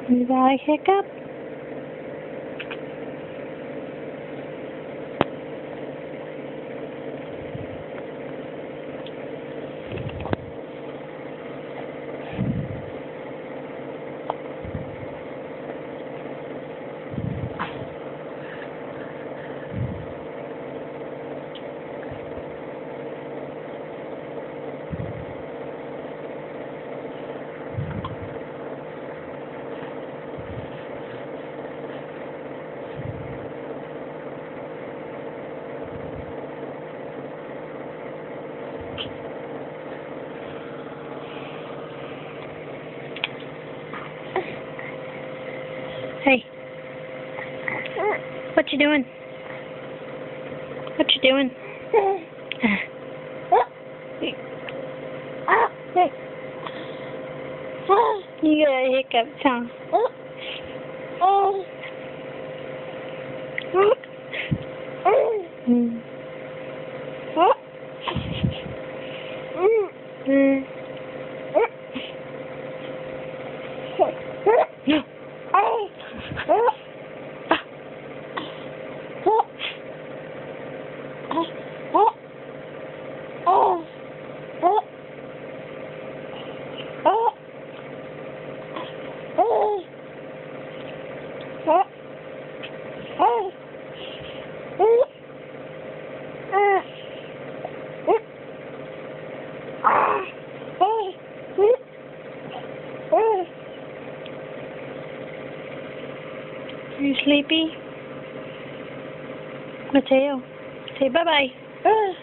You got a hiccup? Hey, what you doing? What you doing? You got a hiccup, huh? Mm. Are you sleepy? Mateo, say bye-bye.